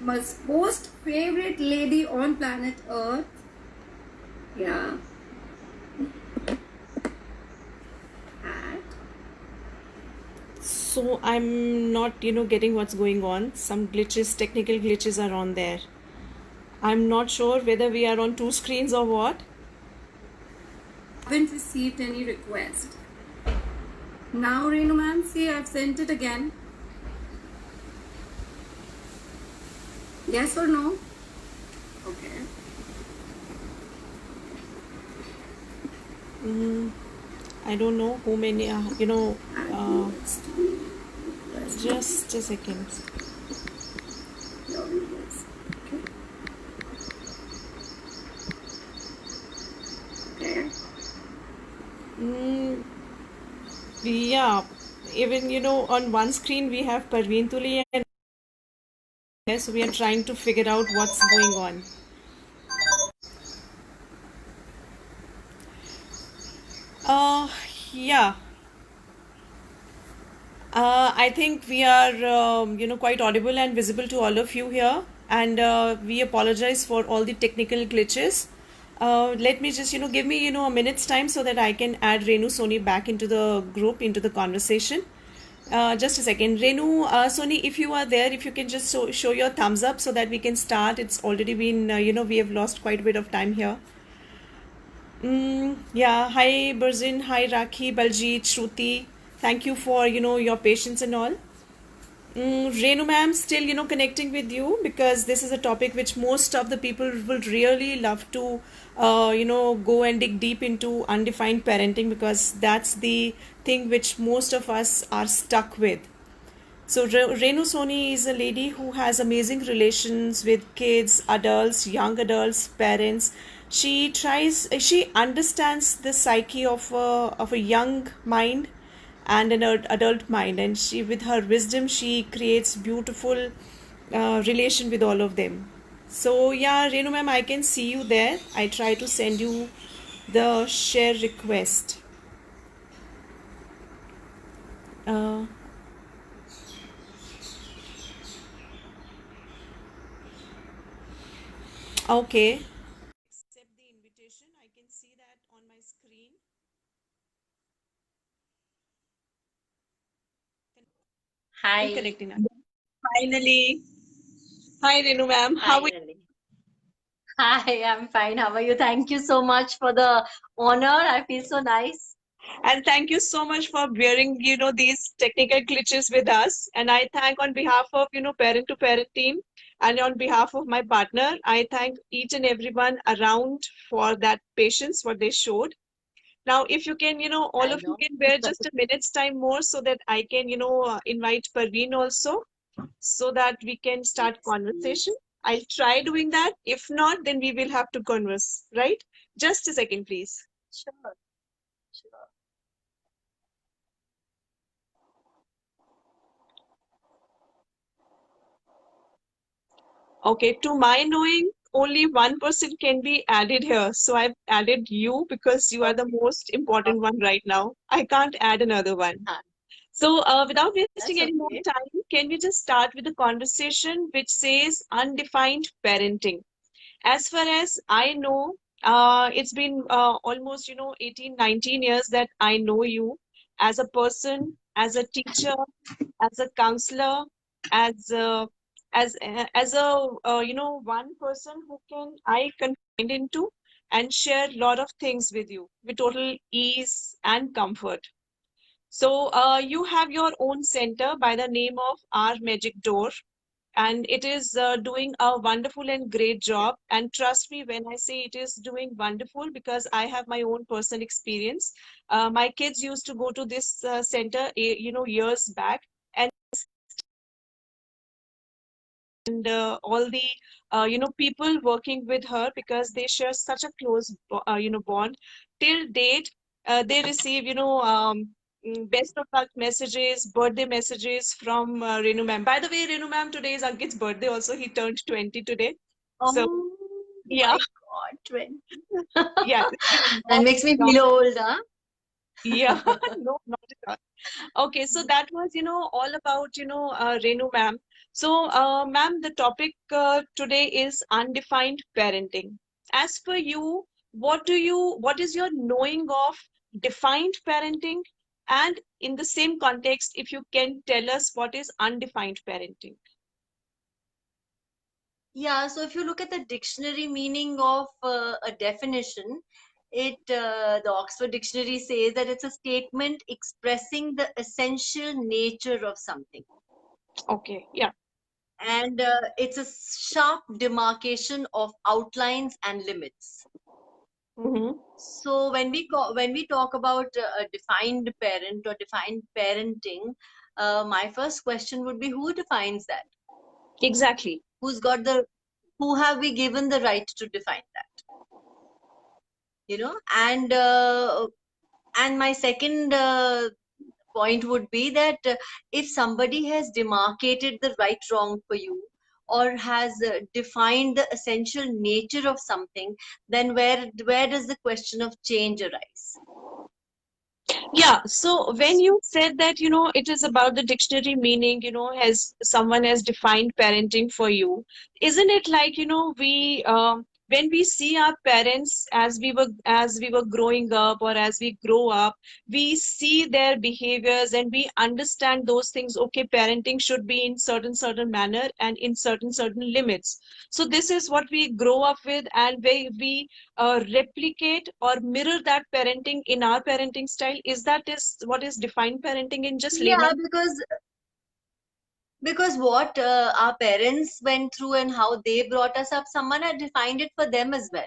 most favorite lady on planet Earth. Yeah. And So I'm not, getting what's going on. Some glitches, technical glitches are on there. I'm not sure whether we are on two screens or what. haven't received any request. Now, Renu ma'am, see, I've sent it again. Yes or no? Okay. I don't know who many, just a second. Okay. Yeah, even, on one screen we have Parveen Tuli and so we are trying to figure out what's going on. Uh, yeah. I think we are, quite audible and visible to all of you here, and we apologize for all the technical glitches. Let me just, give me, a minute's time so that I can add Renu Soni back into the group, into the conversation. Just a second. Renu, Soni, if you are there, if you can just show your thumbs up so that we can start. It's already been, we have lost quite a bit of time here. Yeah, hi Burzin, hi Rakhi, Baljit, Shruti. Thank you for, your patience and all. Renu ma'am, still, connecting with you because this is a topic which most of the people will really love to, go and dig deep into undefined parenting because that's the thing which most of us are stuck with. So Renu Soni is a lady who has amazing relations with kids, adults, young adults, parents. She understands the psyche of a young mind and an adult mind, and she, with her wisdom, she creates beautiful relation with all of them. So yeah, Renu ma'am, I can see you there. I try to send you the share request. Uh, okay. Accept the invitation. I can see that on my screen. I'm Hi. connecting now. Finally. Hi, Renu ma'am. How are you? Finally. Hi, I'm fine. How are you? Thank you so much for the honor. I feel so nice. And thank you so much for bearing, these technical glitches with us. And I thank on behalf of, parent to parent team and on behalf of my partner, I thank each and everyone around for that patience, what they showed. Now, if you can, all I of you know. can bear just a minute's time more so that I can, invite Parveen also so that we can start Yes, conversation. please. I'll try doing that. If not, then we will have to converse, right? Just a second, please. Sure, sure. Okay, to my knowing, only one person can be added here. So I've added you because you are the Okay. most important one right now. I can't add another one. Huh. So without wasting That's any more okay. time, can we just start with the conversation which says undefined parenting? As far as I know, it's been almost, 18, 19 years that I know you as a person, as a teacher, as a counselor, as a, as a, one person who can I confide into and share a lot of things with you with total ease and comfort. So you have your own center by the name of Our Magic Door, and it is doing a wonderful and great job. And trust me when I say it is doing wonderful because I have my own personal experience. My kids used to go to this center, years back, and all the people working with her because they share such a close bond till date. They receive best of luck messages, birthday messages from Renu ma'am. By the way, Renu ma'am, today is Ankit's birthday also. He turned 20 today. So Oh yeah. my God, 20. Yeah, That makes me feel old, huh? Yeah, no, not at all. Okay, so that was, all about, Renu ma'am. So, ma'am, the topic today is undefined parenting. As per you, what is your knowing of defined parenting? And in the same context, if you can tell us what is undefined parenting. Yeah, so if you look at the dictionary meaning of a definition, the Oxford Dictionary says that it's a statement expressing the essential nature of something, Okay, yeah. and it's a sharp demarcation of outlines and limits. Mm-hmm. So when we talk about a defined parent or defined parenting, my first question would be, who defines that? Exactly. Who have we given the right to define that? You know, and my second point would be that if somebody has demarcated the right wrong for you, or has defined the essential nature of something, then where does the question of change arise? Yeah, so when you said that, it is about the dictionary meaning, has someone has defined parenting for you, isn't it like, when we see our parents as we were growing up or as we grow up, we see their behaviors and we understand those things. Okay, parenting should be in certain manner and in certain limits. So this is what we grow up with, and we replicate or mirror that parenting in our parenting style. Is what is defined parenting in just Yeah, layman? because what our parents went through and how they brought us up, someone had defined it for them as well.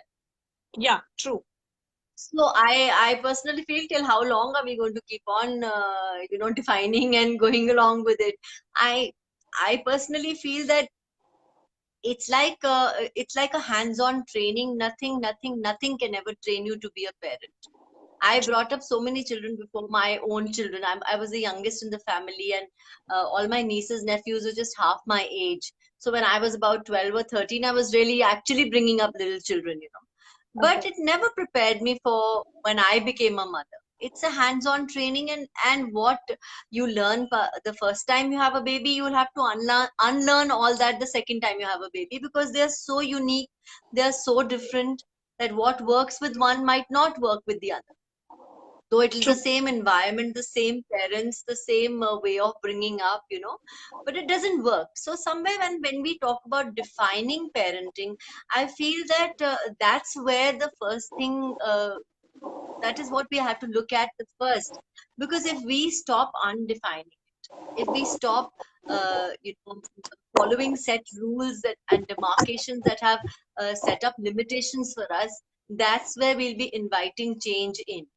Yeah, true. So I personally feel, till how long are we going to keep on defining and going along with it? I personally feel that it's like a hands-on training. Nothing can ever train you to be a parent. I brought up so many children before my own children. I was the youngest in the family, and all my nieces, nephews were just half my age. So when I was about 12 or 13, I was really actually bringing up little children, you know. But Okay. it never prepared me for when I became a mother. It's a hands-on training, and what you learn the first time you have a baby, you will have to unlearn all that the second time you have a baby, because they're so unique, they're so different, that what works with one might not work with the other, though it is the True. same environment, the same parents, the same way of bringing up, but it doesn't work. So somewhere when we talk about defining parenting, I feel that that's where the first thing, that is what we have to look at the first. Because if we stop undefining it, if we stop following set rules and demarcations that have set up limitations for us, that's where we'll be inviting change in.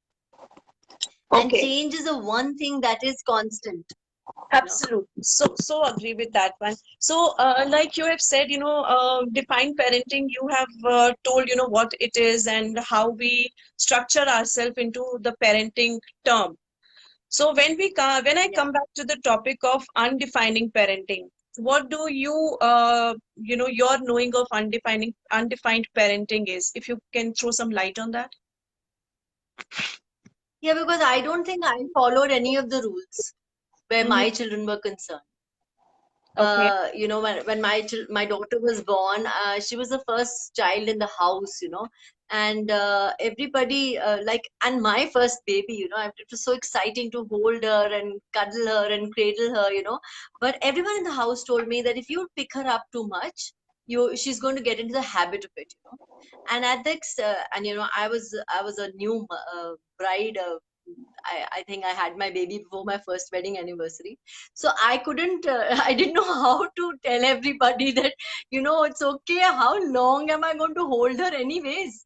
And Okay. change is the one thing that is constant, you know. Absolutely. So agree with that one. So, like you have said, defined parenting, you have told, what it is and how we structure ourselves into the parenting term. So when I Yeah. come back to the topic of undefining parenting, what do your knowing of undefined parenting is? If you can throw some light on that. Yeah, because I don't think I followed any of the rules where Hmm. my children were concerned. Okay. When my daughter was born, she was the first child in the house, and everybody, and my first baby, it was so exciting to hold her and cuddle her and cradle her, but everyone in the house told me that if you pick her up too much, she's going to get into the habit of it, and at this and I was a new bride. I think I had my baby before my first wedding anniversary. So I couldn't, I didn't know how to tell everybody that, it's okay. How long am I going to hold her anyways?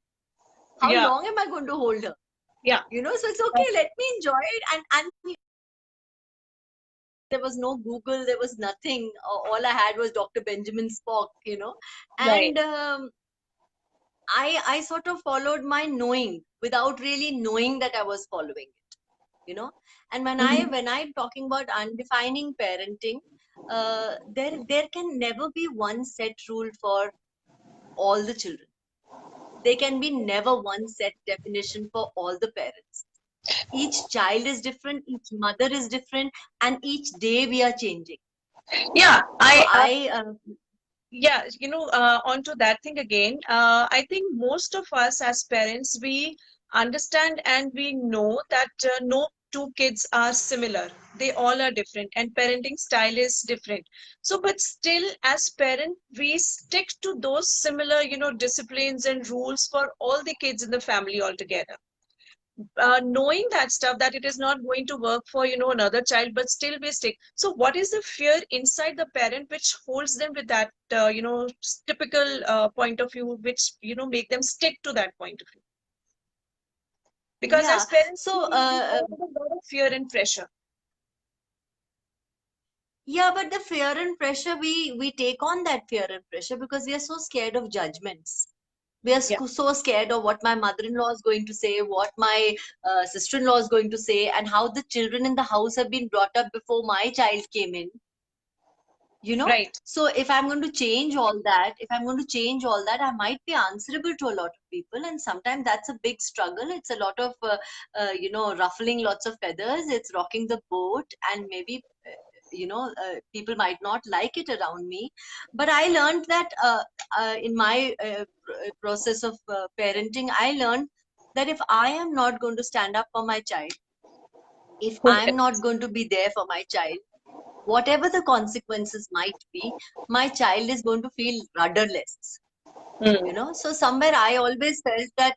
How Yeah. long am I going to hold her? Yeah. So it's okay. Let me enjoy it. And there was no Google, there was nothing. All I had was Dr. Benjamin Spock, Right. and I sort of followed my knowing without really knowing that I was following it, and Mhm. when I'm talking about undefining parenting, there can never be one set rule for all the children. There can be never one set definition for all the parents. Each child is different, each mother is different, and each day we are changing. Yeah, So yeah, onto that thing again. I think most of us as parents, we understand and we know that no two kids are similar. They all are different, and parenting style is different. So, but still, as parent, we stick to those similar, disciplines and rules for all the kids in the family altogether, knowing that stuff, that it is not going to work for another child, but still we stick. So what is the fear inside the parent which holds them with that typical point of view, which make them stick to that point of view? Because yeah, as parents we so are under a lot of fear and pressure. yeah, but the fear and pressure, we take on that fear and pressure because we are so scared of judgments. We are Yeah, so scared of what my mother-in-law is going to say, what my sister-in-law is going to say, and how the children in the house have been brought up before my child came in. right. So if I'm going to change all that, I might be answerable to a lot of people, and sometimes that's a big struggle. It's a lot of ruffling lots of feathers. It's rocking the boat, and maybe people might not like it around me. But I learned that in my process of parenting, I learned that if I am not going to stand up for my child, if Who I'm not else? going to be there for my child, whatever the consequences might be, my child is going to feel rudderless. Hmm. So somewhere I always felt that,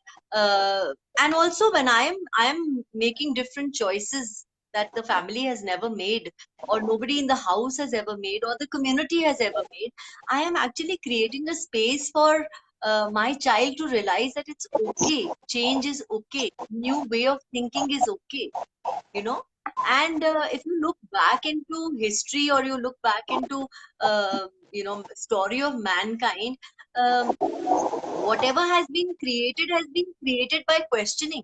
and also when I'm making different choices that the family has never made, or nobody in the house has ever made, or the community has ever made, I am actually creating a space for my child to realize that it's okay, change is okay, new way of thinking is okay. you know and if you look back into history, or you look back into story of mankind, um, whatever has been created by questioning.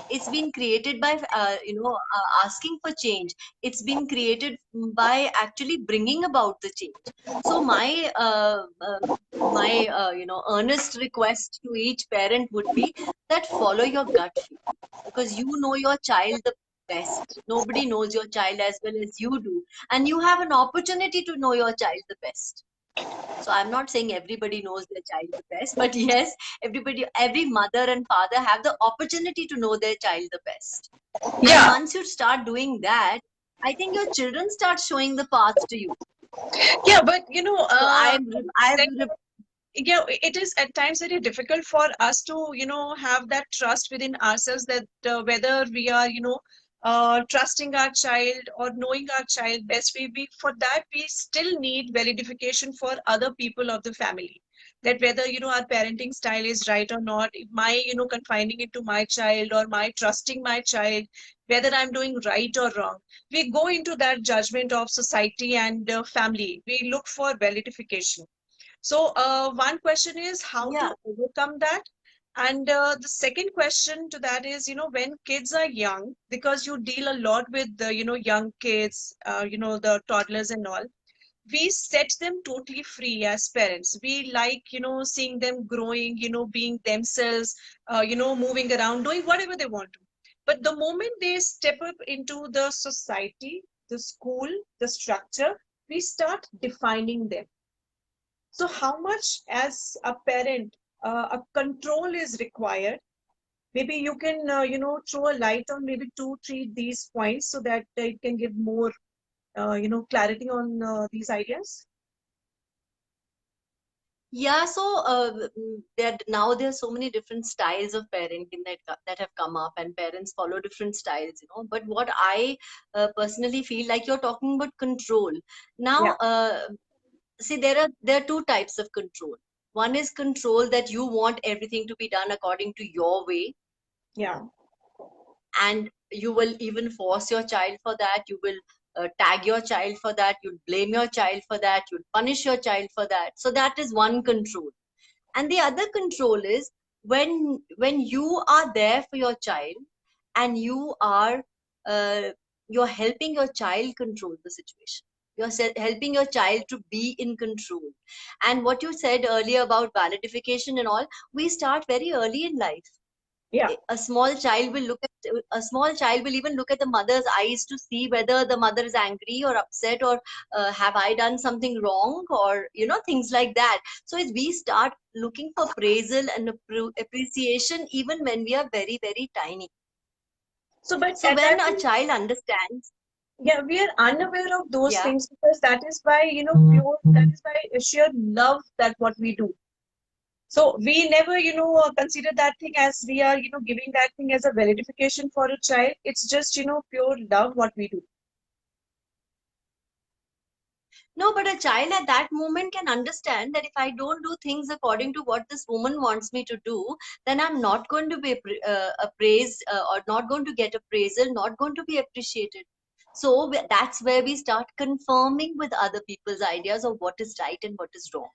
It's been created by asking for change. It's been created by actually bringing about the change. So my earnest request to each parent would be that follow your gut feel, because you know your child the best. Nobody knows your child as well as you do, and you have an opportunity to know your child the best. So I'm not saying everybody knows their child the best, but yes, every mother and father have the opportunity to know their child the best. And Yeah, once you start doing that, I think your children start showing the path to you. yeah, but So yeah, it is at times very difficult for us to have that trust within ourselves, that whether we are trusting our child or knowing our child best. We for that we still need verification for other people of the family, that whether our parenting style is right or not. If my confining it to my child, or my trusting my child, whether I'm doing right or wrong, we go into that judgment of society and family. We look for verification. So, one question is how yeah, to overcome that. And the second question to that is, when kids are young, because you deal a lot with the, young kids, the toddlers and all, we set them totally free as parents. We like, seeing them growing, being themselves, moving around, doing whatever they want to. But the moment they step up into the society, the school, the structure, we start defining them. So, how much, as a parent, a control is required? Maybe you can, throw a light on maybe two, three these points, so that it can give more, clarity on these ideas. yeah. So now there are so many different styles of parenting that have come up, and parents follow different styles. But what I personally feel like, you're talking about control. Yeah, Now, see, there are two types of control. One is control that you want everything to be done according to your way, yeah, and you will even force your child for that. You will tag your child for that. You'll blame your child for that. You'll punish your child for that. So that is one control. And the other control is when you are there for your child, and uh, you're helping your child control the situation. Helping your child to be in control. And what you said earlier about validation and all, we start very early in life. yeah, A small child will look at a small child will even look at the mother's eyes to see whether the mother is angry or upset, or have I done something wrong, or things like that. So we start looking for praisal and appreciation even when we are very, very tiny. So, but So at when that a time, child understands, yeah, we are unaware of those yeah. things, because that is by, that is by sheer love that what we do. So we never, consider that thing as we are, giving that thing as a verification for a child. It's just, pure love what we do. No, but a child at that moment can understand that if I don't do things according to what this woman wants me to do, then I'm not going to be appraised, or not going to get appraisal, not going to be appreciated. So that's where we start confirming with other people's ideas of what is right and what is wrong.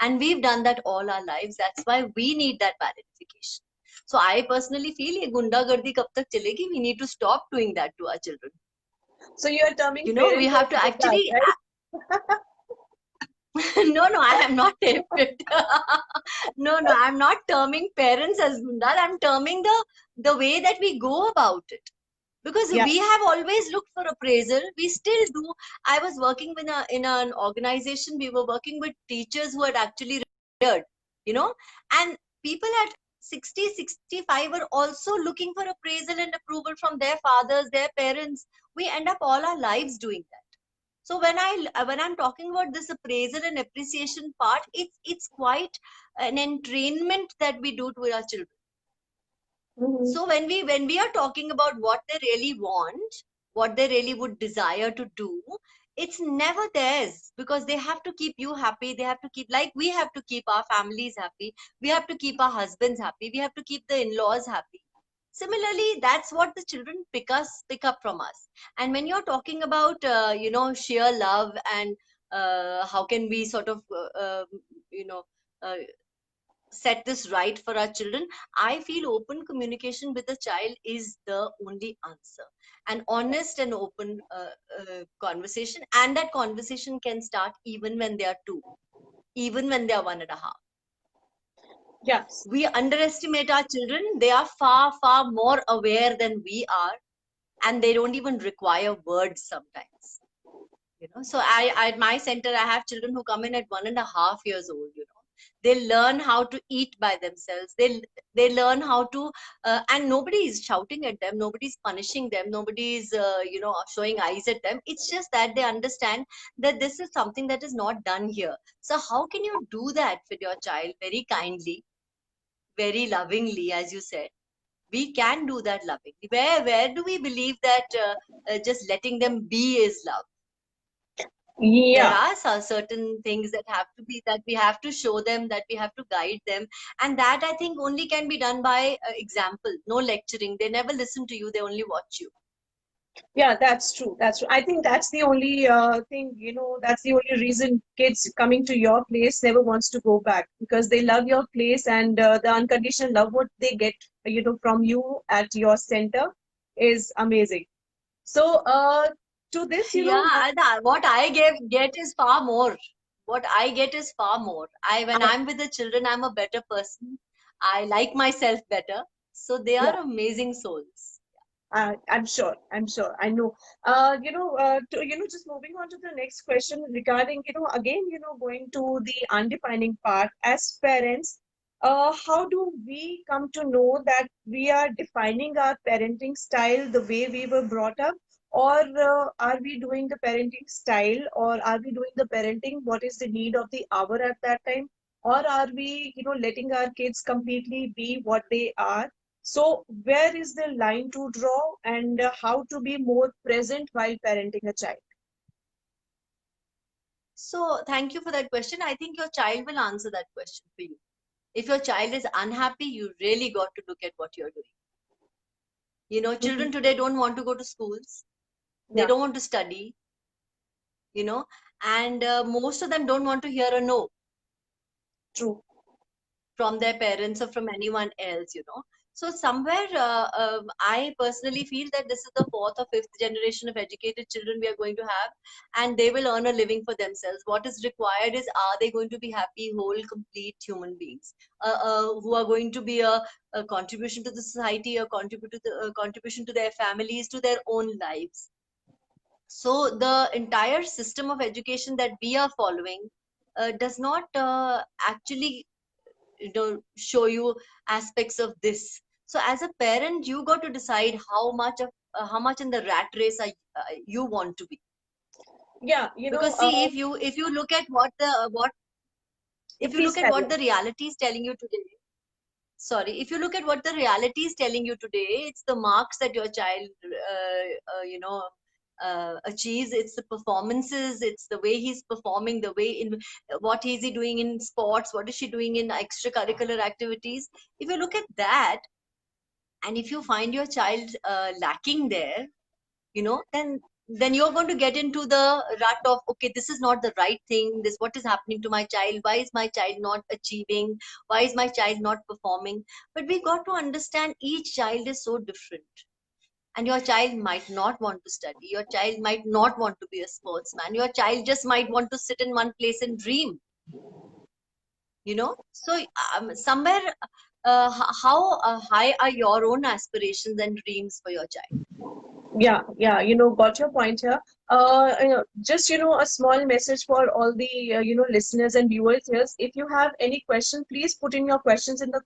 And we've done that all our lives. That's why we need that verification. So I personally feel ye gundagardi kab tak chalegi? We need to stop doing that to our children. So you are terming We parents have as to gundas, actually right? no, I am not it. No, I'm not terming parents as gundas. I'm terming the way that we go about it. Because Yeah. we have always looked for appraisal. We still do. I was working in an organization. We were working with teachers who had actually retired, and people at 60, 65 were also looking for appraisal and approval from their fathers, their parents. We end up all our lives doing that. So when I'm talking about this appraisal and appreciation part, it's quite an entrainment that we do to our children. Mhm. So when we are talking about what they really want, what they really would desire to do, it's never theirs, because they have to keep you happy. They have to keep, like we have to keep our families happy. We have to keep our husbands happy. We have to keep the in-laws happy. Similarly, that's what the children pick up from us. And when you're talking about sheer love, and how can we sort of you know uh, set this right for our children, I feel open communication with the child is the only answer. An honest and open conversation, and that conversation can start even when they are 2, even when they are 1.5. Yes. We underestimate our children. They are far, far more aware than we are, and they don't even require words sometimes. So I at my center, I have children who come in at 1.5 years old. They learn how to eat by themselves. They learn how to, and nobody is shouting at them. Nobody's punishing them. Nobody's showing eyes at them. It's just that they understand that this is something that is not done here. So how can you do that with your child very kindly, very lovingly, as you said? We can do that lovingly. Where do we believe that just letting them be is love? There Yeah. are certain things that we have to show them, that we have to guide them, and that I think only can be done by example. No lecturing. They never listen to you. They only watch you. Yeah, that's true. That's true. I think that's the only thing, that's the only reason kids coming to your place never wants to go back, because they love your place, and the unconditional love what they get, from you at your center is amazing. So, to this, Yeah, what I get is far more. What I get is far more. When I'm with the children, I'm a better person. I like myself better. So they yeah, are amazing souls. I'm sure. I'm sure. I know. Just moving on to the next question regarding, again, going to the undefining part as parents. How do we come to know that we are defining our parenting style the way we were brought up, or are we doing the parenting style, or are we doing the parenting? What is the need of the hour at that time, or are we, letting our kids completely be what they are? So, where is the line to draw, and how to be more present while parenting a child? So thank you for that question. I think your child will answer that question for you. If your child is unhappy, you really got to look at what you're doing. Mhm. Children today don't want to go to schools. They Yeah, don't want to study, and most of them don't want to hear a no true. from their parents or from anyone else. So somewhere, I personally feel that this is the fourth or fifth generation of educated children we are going to have, and they will earn a living for themselves. What is required is, are they going to be happy, whole, complete human beings, who are going to be a contribution to the society, a contribution to their families, to their own lives. So the entire system of education that we are following does not actually, show you aspects of this. So as a parent, you got to decide how much in the rat race you want to be. Yeah, Because see, if you look at what if you please look at carry what on. the reality is telling you today, sorry, if you look at what the reality is telling you today, it's the marks that your child achieves, it's the performances, it's the way he's performing, the way in what is he doing in sports, what is she doing in extracurricular activities. If you look at that, and if you find your child lacking there, then you're going to get into the rut of, okay, this is not the right thing, this what is happening to my child, why is my child not achieving, why is my child not performing. But we got to understand each child is so different, and your child might not want to study, your child might not want to be a sportsman, your child just might want to sit in one place and dream. So somewhere, how high are your own aspirations and dreams for your child? Yeah, yeah, got your point here. Just, a small message for all the, listeners and viewers here. If you have any question, please put in your questions in the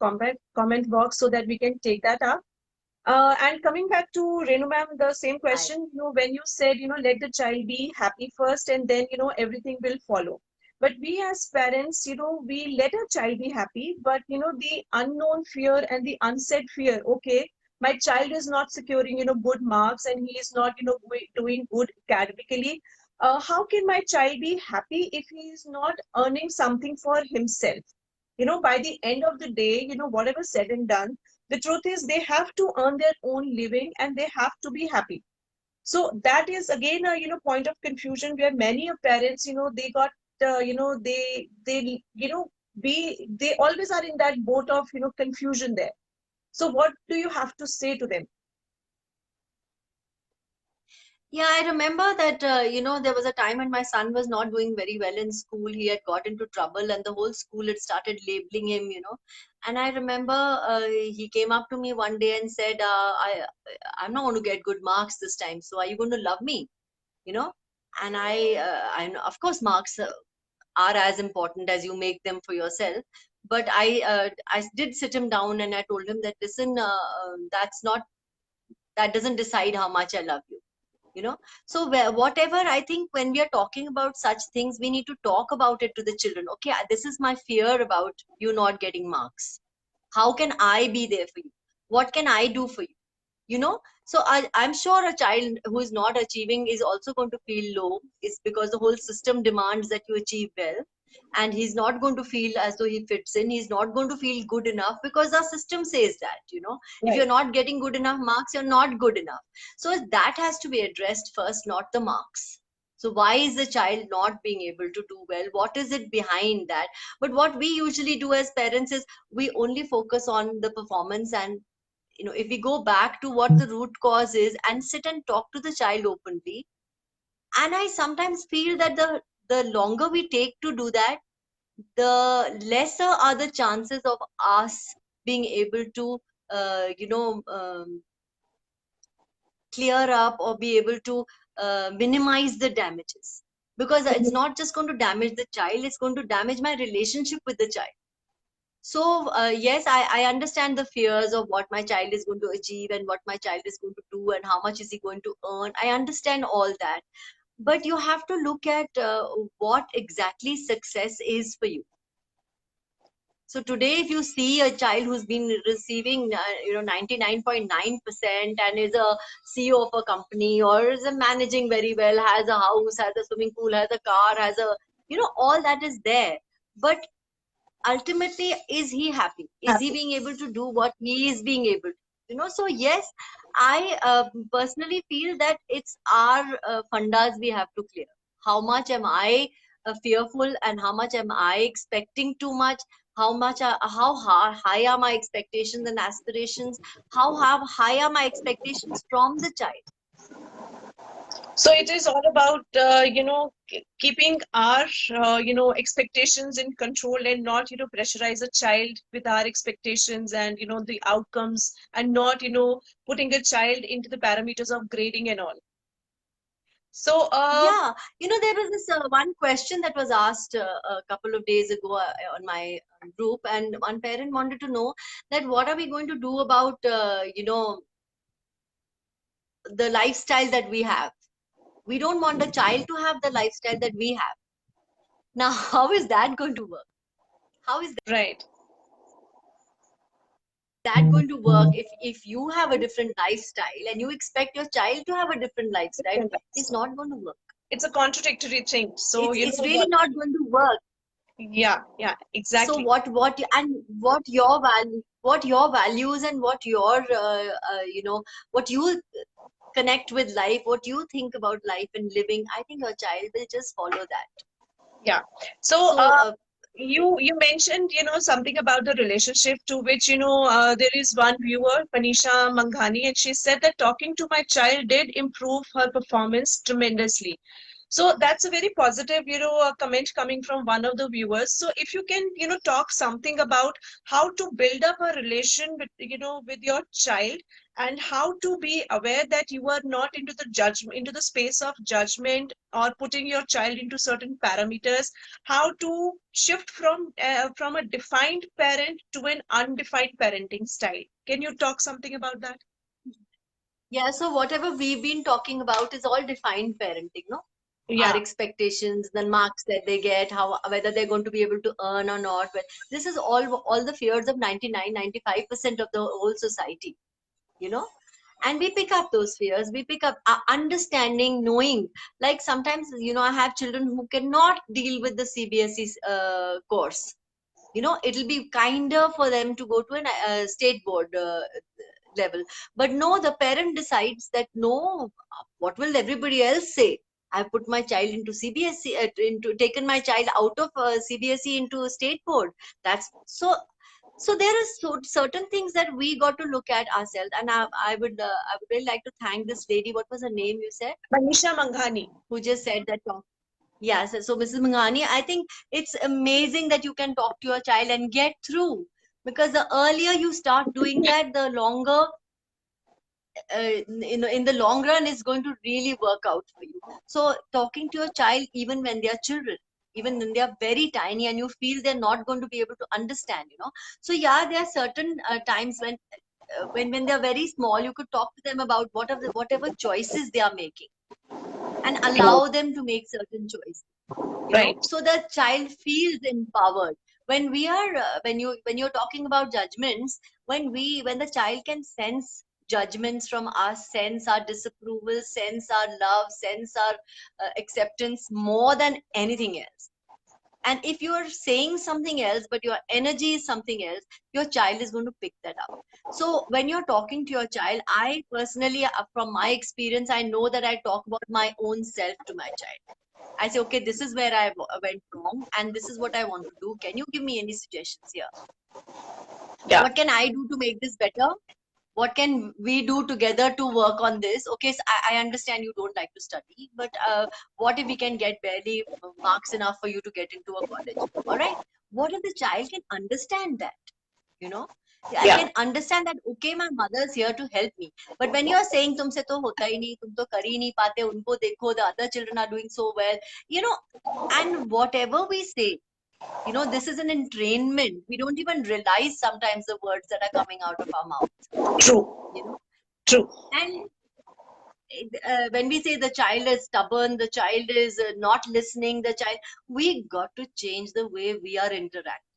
comment box so that we can take that up. And coming back to Renu ma'am, the same Hi. question, when you said, let the child be happy first and then, everything will follow. But we as parents, we let our child be happy, but, the unknown fear and the unsaid fear, okay, my child is not securing, good marks and he is not, doing good academically. How can my child be happy if he is not earning something for himself? By the end of the day, whatever said and done, the truth is they have to earn their own living and they have to be happy. So that is again a point of confusion where many of parents, they got they always are in that boat of confusion there. So what do you have to say to them? Yeah, I remember that, there was a time when my son was not doing very well in school. He had got into trouble, and the whole school had started labeling him. And I remember he came up to me one day and said, I'm not going to get good marks this time. So are you going to love me? You know? And of course, marks are as important as you make them for yourself. But I did sit him down and I told him that, listen, that doesn't decide how much I love you. So whatever, I think when we are talking about such things, we need to talk about it to the children. Okay, this is my fear about you not getting marks. How can I be there for you? What can I do for you? So I'm sure a child who is not achieving is also going to feel low. It's because the whole system demands that you achieve well, and he's not going to feel as though he fits in. He's not going to feel good enough because our system says that. If Right. you're not getting good enough marks, you're not good enough. So that has to be addressed first, not the marks. So why is the child not being able to do well? What is it behind that? But what we usually do as parents is we only focus on the performance, and if we go back to what the root cause is and sit and talk to the child openly, and I sometimes feel that the longer we take to do that, the lesser are the chances of us being able to clear up or be able to minimize the damages, because it's not just going to damage the child, it's going to damage my relationship with the child. So yes, I understand the fears of what my child is going to achieve and what my child is going to do and how much is he going to earn. I understand all that, but you have to look at what exactly success is for you. So today, if you see a child who's been receiving, 99.9% and is a CEO of a company or is managing very well, has a house, has a swimming pool, has a car, all that is there. But ultimately, is he happy? Is he Happy. being able to do what he is being able to? So yes, I personally feel that it's our fundas we have to clear. How much am I fearful and how much am I expecting too much? high are my expectations and aspirations, how high are my expectations from the child. So it is all about, keeping our, expectations in control and not, pressurize a child with our expectations and, the outcomes, and not, putting a child into the parameters of grading and all. So, Yeah, there was this one question that was asked a couple of days ago on my group, and one parent wanted to know that what are we going to do about, the lifestyle that we have. We don't want the child to have the lifestyle that we have. Now, how is that going to work? How is right. that going to work if you have a different lifestyle and you expect your child to have a different lifestyle? It's not going to work. It's a contradictory thing. So, It's really not going to work. Yeah, exactly. So what your values and what your what you connect with life, what you think about life and living, I think your child will just follow that. Yeah. So, you mentioned, something about the relationship, to which, there is one viewer, Panisha Manghani, and she said that talking to my child did improve her performance tremendously. So that's a very positive, comment coming from one of the viewers. So if you can, talk something about how to build up a relation with, with your child, and how to be aware that you are not into the judgment, into the space of judgment, or putting your child into certain parameters, how to shift from a defined parent to an undefined parenting style. Can you talk something about that? Yeah, so whatever we've been talking about is all defined parenting, no? Yeah. Our expectations, the marks that they get, how whether they're going to be able to earn or not. But this is all the fears of 95% of the whole society, and we pick up those fears. We pick up understanding, knowing. Like sometimes, I have children who cannot deal with the CBSE course. It'll be kinder for them to go to a state board level. But no, the parent decides that no, what will everybody else say? I put my child into CBSE, taken my child out of CBSE into a state board. That's so. So there are certain things that we got to look at ourselves, and I would really like to thank this lady. What was her name? You said Manisha Manghani, who just said that talk. Yes, so Mrs. Manghani, I think it's amazing that you can talk to your child and get through, because the earlier you start doing that, the longer in the long run is going to really work out for you. So talking to your child even when they are children, even when they are very tiny and you feel they're not going to be able to understand, so yeah, there are certain times when they're very small, you could talk to them about whatever choices they are making, and allow them to make certain choices, right? So the child feels empowered. When we are when you're talking about judgments, when the child can sense judgments from us, sense our disapproval, sense our love, sense our acceptance more than anything else. And if you are saying something else but your energy is something else, your child is going to pick that up. So when you're talking to your child, I personally, from my experience, I know that I talk about my own self to my child. I say, okay, this is where I went wrong and this is what I want to do. Can you give me any suggestions here? Yeah. What can I do to make this better? What can we do together to work on this? Okay, so I understand you don't like to study, but what if we can get barely marks enough for you to get into a college? All right. What if the child can understand that? I can understand that, okay, my mother is here to help me. But when you are saying, tumse to hota hi nahi, tum to kar hi nahi pate, unko dekho, the other children are doing so well, and whatever we say, this is an entrainment. We don't even realize sometimes the words that are coming out of our mouths. True. True. And when we say the child is stubborn, the child is not listening, we got to change the way we are interacting.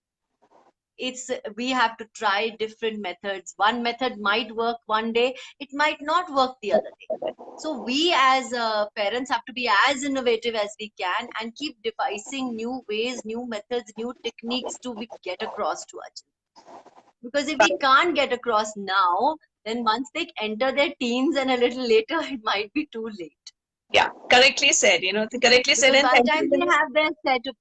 We have to try different methods. One method might work one day, it might not work the other day. So we as parents have to be as innovative as we can and keep devising new ways, new methods, new techniques to get across to our children. Because if we can't get across now, then once they enter their teens and a little later, it might be too late. Yeah, correctly said. Correctly said. And by the time they have their set of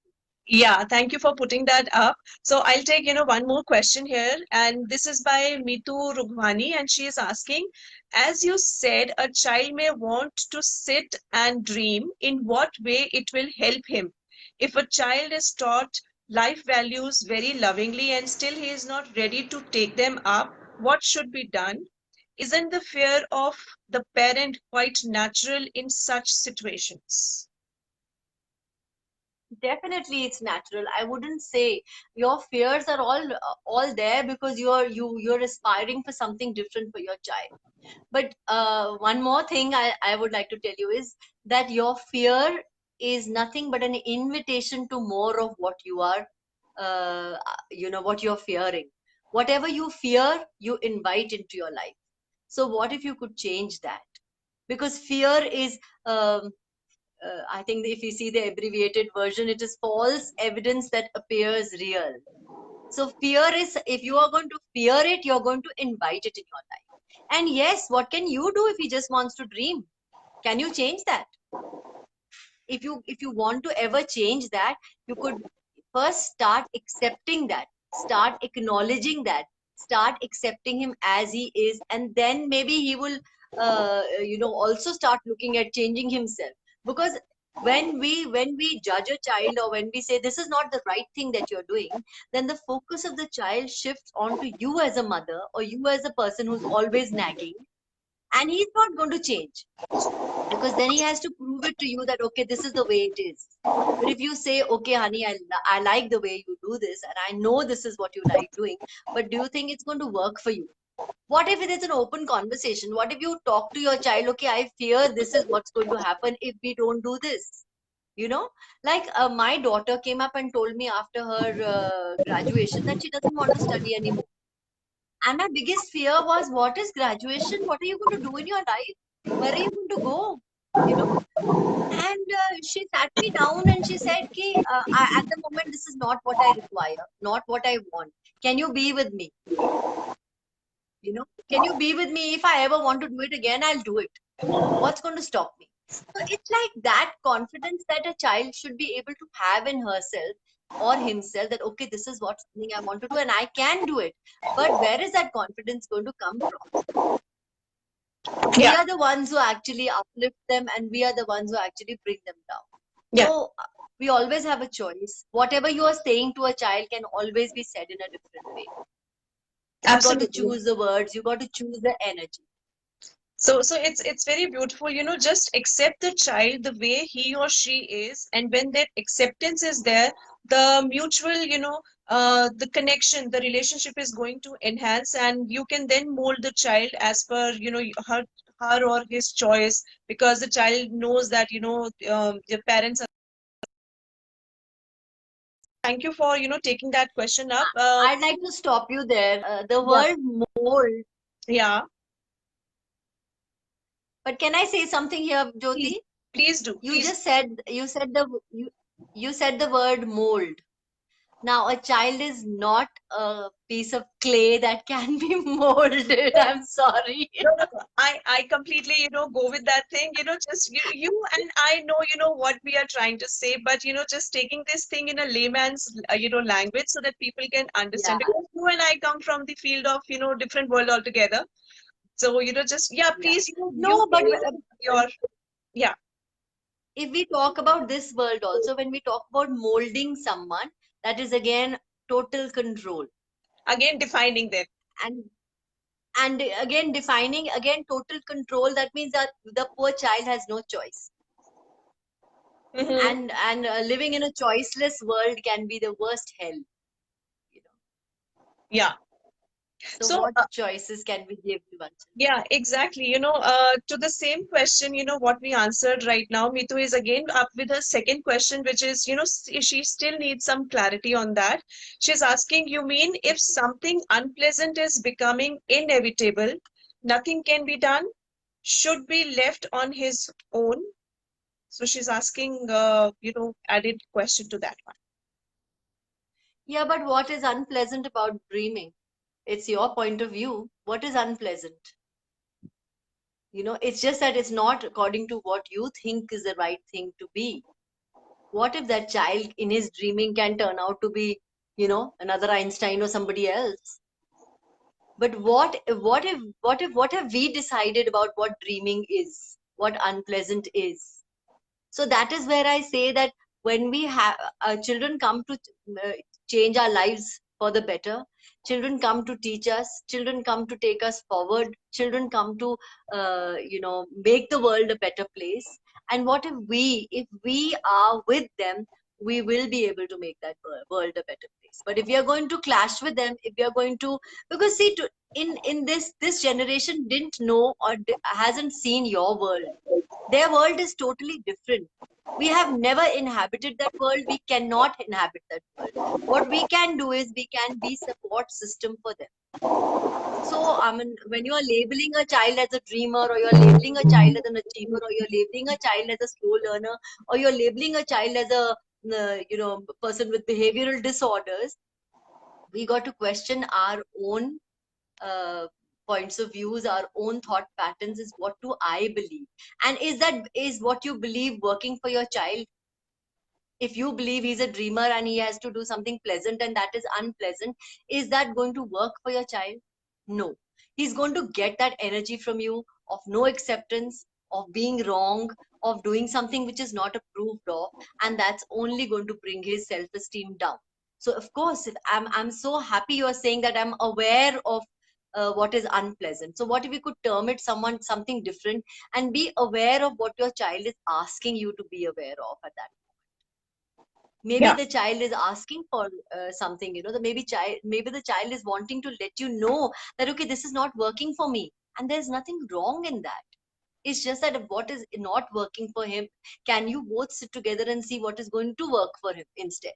Yeah, thank you for putting that up. So I'll take, one more question here, and this is by Mitu Rughwani, and she is asking, as you said, a child may want to sit and dream. In what way it will help him? If a child is taught life values very lovingly and still he is not ready to take them up, what should be done? Isn't the fear of the parent quite natural in such situations? Definitely, it's natural. I wouldn't say your fears are all there because you're aspiring for something different for your child. But one more thing I would like to tell you is that your fear is nothing but an invitation to more of what you are, what you're fearing. Whatever you fear, you invite into your life. So what if you could change that? Because fear is, I think if you see the abbreviated version, it is false evidence that appears real. So fear is, if you are going to fear it, you're going to invite it in your life. And yes, what can you do if he just wants to dream? Can you change that? If you want to ever change that, you could first start accepting that, start acknowledging that, start accepting him as he is, and then maybe he will also start looking at changing himself. Because when we judge a child, or when we say this is not the right thing that you're doing, then the focus of the child shifts onto you as a mother, or you as a person who's always nagging, and he's not going to change, because then he has to prove it to you that okay, this is the way it is. But if you say, okay honey, I like the way you do this, and I know this is what you like doing, but do you think it's going to work for you? What if it is an open conversation? What if you talk to your child, okay, I fear this is what's going to happen if we don't do this, you know like my daughter came up and told me after her graduation that she doesn't want to study anymore. And my biggest fear was, what is graduation? What are you going to do in your life? Where are you going to go? You know? And she sat me down and she said, Ki, at the moment, this is not what I require, not what I want. Can you be with me? Can you be with me? If I ever want to do it again, I'll do it. What's going to stop me? So it's like that confidence that a child should be able to have in herself or himself, that okay, this is what something I want to do and I can do it. But where is that confidence going to come from? We Yeah, are the ones who actually uplift them, and we are the ones who actually bring them down. yeah, So we always have a choice. Whatever you are saying to a child can always be said in a different way. You got to absolutely. choose the words, you got to choose the energy. So it's very beautiful, just accept the child the way he or she is, and when that acceptance is there, the mutual, the connection, the relationship is going to enhance, and you can then mold the child as per, her or his choice, because the child knows that, the parents are. Thank you for, taking that question up. I'd like to stop you there. The Yeah, word mold, yeah, but can I say something here, please, Jyoti? please do, You please. just said you said the word mold. Now, a child is not a piece of clay that can be molded. I'm sorry. No, no, no. I completely, go with that thing, just you and I know, what we are trying to say, but, just taking this thing in a layman's, language so that people can Yeah. understand. Because you and I come from the field of, different world altogether. So, just, yeah, Yeah. please, you No, go but with your, yeah, if we talk about this world also, when we talk about molding someone, that is again total control. again, defining them. And again defining, again total control, that means that the poor child has no choice. Hmm. And living in a choiceless world can be the worst hell, you know. Yeah. So So, what choices can we give to one child? yeah, exactly. To the same question, what we answered right now, Mitu is again up with her second question, which is, she still needs some clarity on that. She's asking, you mean if something unpleasant is becoming inevitable, nothing can be done, should be left on his own? So she's asking, added question to that one. Yeah, but what is unpleasant about dreaming? It's your point of view. What is unpleasant? It's just that it's not according to what you think is the right thing to be. what if that child in his dreaming can turn out to be, another Einstein or somebody else? But what have we decided about what dreaming is, what unpleasant is? So that is where I say that when we have children come to uh, change our lives for the better, children come to teach us, children come to take us forward, children come to make the world a better place. And what if we are with them, we will be able to make that world a better place. But if we are going to clash with them, if we are going to, because see, in this generation didn't know or hasn't seen your world. Their world is totally different. We have never inhabited that world. We cannot inhabit that world. What we can do is we can be support system for them. So, I mean, when you are labeling a child as a dreamer, or you're labeling a child as an achiever, or you're labeling a child as a slow learner, or you're labeling a child as a person with behavioral disorders, we got to question our own points of views, our own thought patterns. Is what do I believe, and is what you believe working for your child? If you believe he's a dreamer and he has to do something pleasant and that is unpleasant, is that going to work for your child? No. He's going to get that energy from you of no acceptance, of being wrong, of doing something which is not approved of, and that's only going to bring his self-esteem down. So of course, I'm so happy you are saying that I'm aware of what is unpleasant. So what if you could term it something different, and be aware of what your child is asking you to be aware of at that. Maybe Yeah. the child is asking for something, maybe the child is wanting to let you know that, okay, this is not working for me, and there's nothing wrong in that. It's just that if what is not working for him, can you both sit together and see what is going to work for him instead?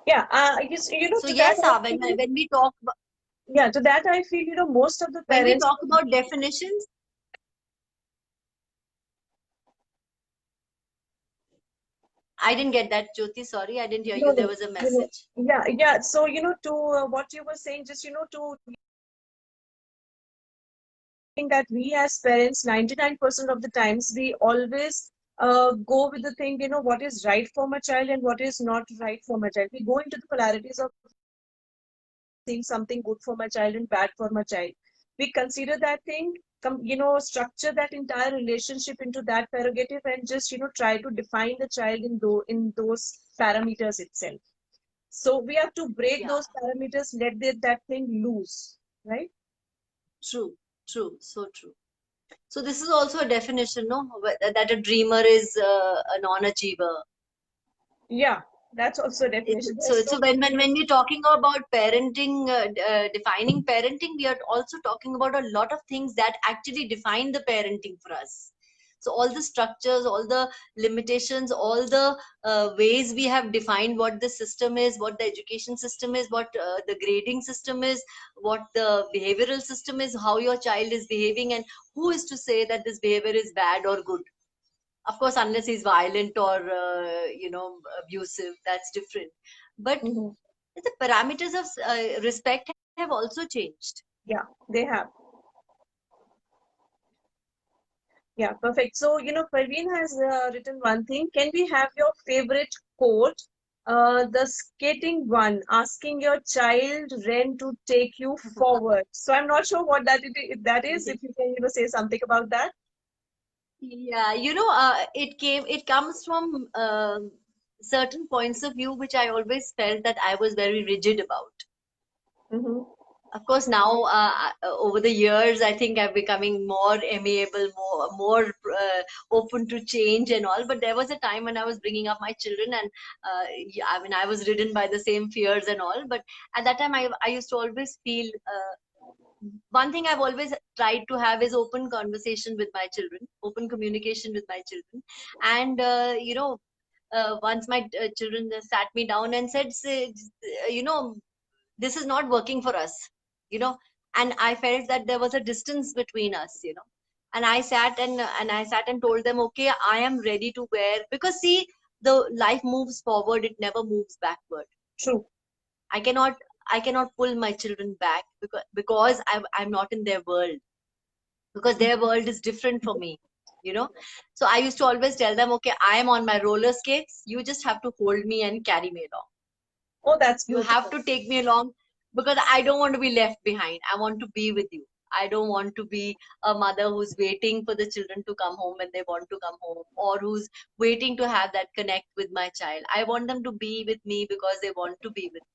Yeah. So To that yes, I when feel, when we talk about, yeah, to that I feel, most of the when we parents. talk about definitions, I didn't get that, Jyoti, sorry, I didn't hear No, you. There no, was a message. yeah, yeah. So, to what you were saying, just, to think that we as parents, 99% of the times, we always go with the thing, what is right for my child and what is not right for my child. We go into the polarities of seeing something good for my child and bad for my child. We consider that thing, structure that entire relationship into that prerogative and just, try to define the child in those parameters itself. So we have to break Yeah, those parameters, let that thing loose, right? true, true, so true. So this is also a definition, no, that a dreamer is a non-achiever. Yeah, that's also a definition. So, There's so when we're talking about parenting, defining parenting, we are also talking about a lot of things that actually define the parenting for us. So all the structures, all the limitations, all the ways we have defined what the system is, what the education system is, what the grading system is, what the behavioral system is, how your child is behaving, and who is to say that this behavior is bad or good? Of course, unless he's violent or abusive, that's different. But Mhm. the parameters of respect have also changed. Yeah, they have. Yeah, perfect. So, Parveen has written one thing. Can we have your favorite quote? The skating one, asking your child Ren to take you forward. So I'm not sure what that is. If you can, say something about that. Yeah, it comes from certain points of view which I always felt that I was very rigid about. Mm-hmm. Of course, now over the years, I think I'm becoming more amiable, more open to change and all. But there was a time when I was bringing up my children, and yeah, I mean, I was ridden by the same fears and all. But at that time, I used to always feel one thing I've always tried to have is open conversation with my children, open communication with my children, and once my children sat me down and said, this is not working for us, you know and I felt that there was a distance between us, and I sat and told them, okay, I am ready to wear, because see, the life moves forward, it never moves backward. True. I cannot pull my children back because I'm not in their world, because their world is different from me. you know. So I used to always tell them, okay, I am on my roller skates, you just have to hold me and carry me along. Oh, that's You have beautiful. to take me along, because I don't want to be left behind. I want to be with you. I don't want to be a mother who's waiting for the children to come home when they want to come home, or who's waiting to have that connect with my child. I want them to be with me because they want to be with me.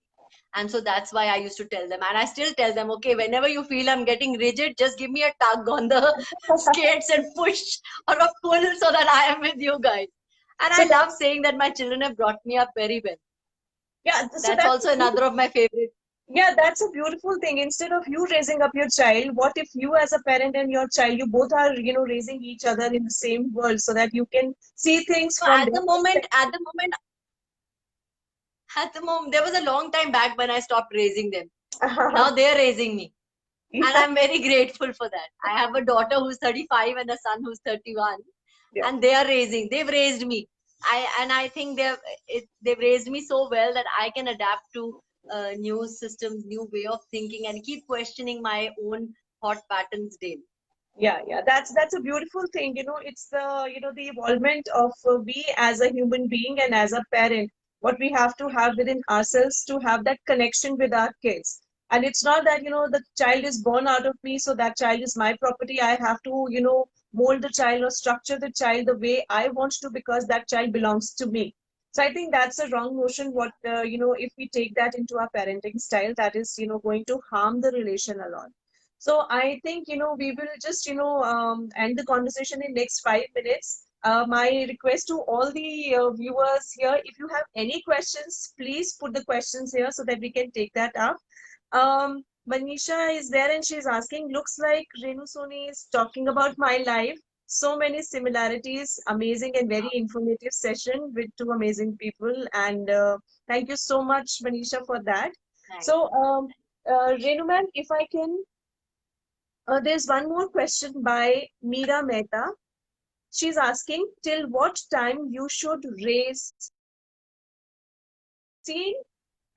And so that's why I used to tell them, and I still tell them, okay, whenever you feel I'm getting rigid, just give me a tug on the skates and push, or a pull, so that I am with you guys. And So I love saying that my children have brought me up very well. yeah, so That's also another of my favorite. yeah, that's a beautiful thing. Instead of you raising up your child, what if you as a parent and your child, you both are, raising each other in the same world so that you can see things So from at their the moment, there was a long time back when I stopped raising them. Now perspective. they're raising me. And Yeah, I'm very grateful for that. I have a daughter who's 35 and a son who's 31, yeah. and they've raised me. I think they've raised me so well that I can adapt to new systems, new way of thinking, and keep questioning my own thought patterns daily. Yeah. That's a beautiful thing. It's the evolvement of we as a human being and as a parent, what we have to have within ourselves to have that connection with our kids. And it's not that, the child is born out of me, so that child is my property. I have to, mold the child or structure the child the way I want to because that child belongs to me. So I think that's a wrong notion. What, if we take that into our parenting style, that is, going to harm the relation a lot. So I think, we will just, end the conversation in next 5 minutes. My request to all the viewers here, if you have any questions, please put the questions here so that we can take that up. Manisha is there and she's asking, looks like Renu Soni is talking about my life. So many similarities, amazing and very informative session with two amazing people. And thank you so much, Manisha, for that. Thank So, you. Renu ma'am, if I can there's one more question by Meera Mehta. She's asking, till what time you should raise? See,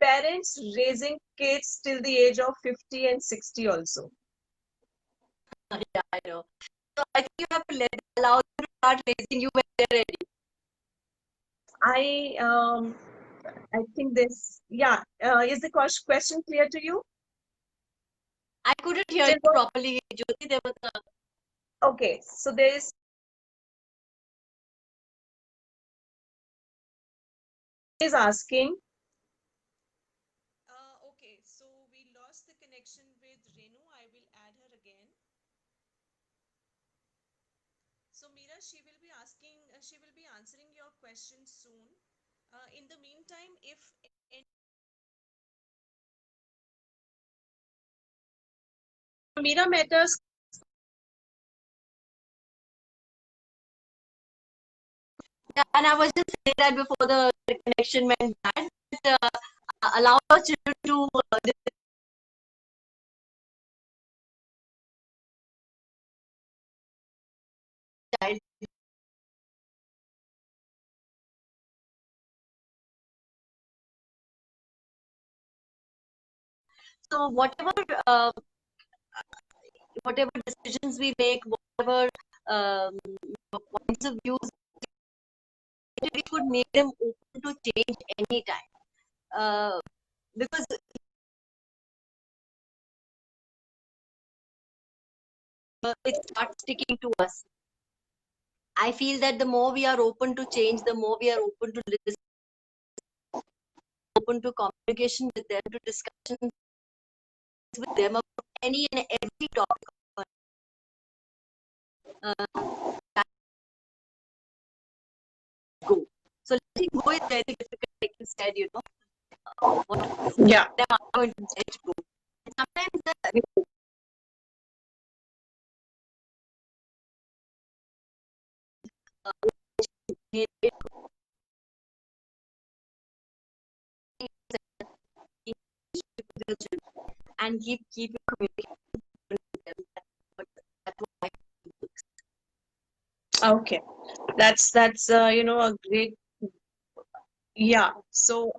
parents raising kids till the age of 50 and 60 also. Yeah, I know. So I think you have to allow them to start raising you when they're ready. I think this, yeah. Is the question clear to you? I couldn't hear Till you what? properly, Jyoti. There was a Okay, so there is asking, Okay, so we lost the connection with Renu. I will add her again. So Meera, she will be answering your questions soon. In the meantime, if Meera Mehta's. Yeah, and I was just saying that before the connection went bad, that, allow our children to child. So whatever decisions we make, whatever um, points of views, we could make them open to change anytime. Because it starts sticking to us. I feel that the more we are open to change, the more we are open to listen, open to communication with them, to discussions with them about any and every topic. That go. So letting go is very difficult, like you said, what Yeah. them are going to let go. And sometimes the and keep communicating with them. That's what I feel. Okay. That's a great, yeah. So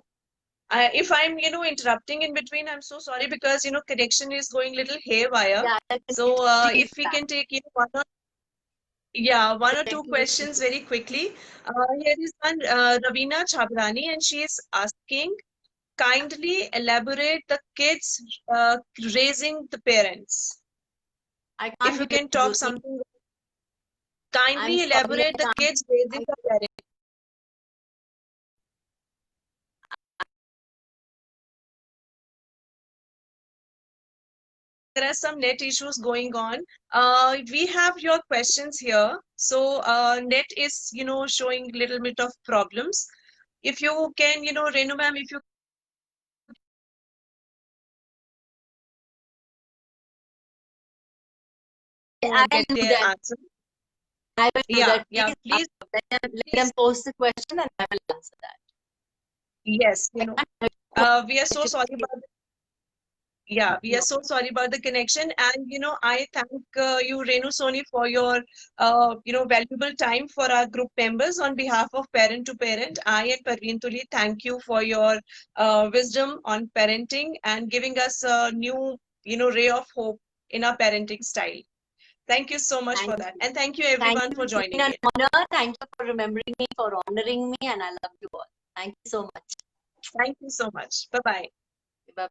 if I'm, interrupting in between, I'm so sorry because, connection is going little haywire. Yeah, So please if we back. can take, one or Yeah, one or two Thank you. questions very quickly. Here is one, Ravina Chabrani, and she is asking, kindly elaborate the kids raising the parents. I If can't you hear can you, talk Jyoti. something, I'm kindly sorry, I elaborate the can't. kids raising the parents. There are some net issues going on. We have your questions here. So net is, showing little bit of problems. If you can, Renu ma'am, if you I get will do their that. answer. I will do that. Yeah, Please, please, let them please. post the question and I will answer that. Yes, I can't hear you. we are so sorry about Yeah, we are so sorry about the connection. And, I thank you, Renu Soni, for your, valuable time for our group members. On behalf of Parent to Parent, I and Parveen Tuli thank you for your wisdom on parenting and giving us a new, ray of hope in our parenting style. Thank you so much for Thank that. you. And thank you Thank everyone you. for It's been joining an in. honor. Thank you for remembering me, for honoring me, and I love you all. Thank you so much. Thank you so much. Bye-bye.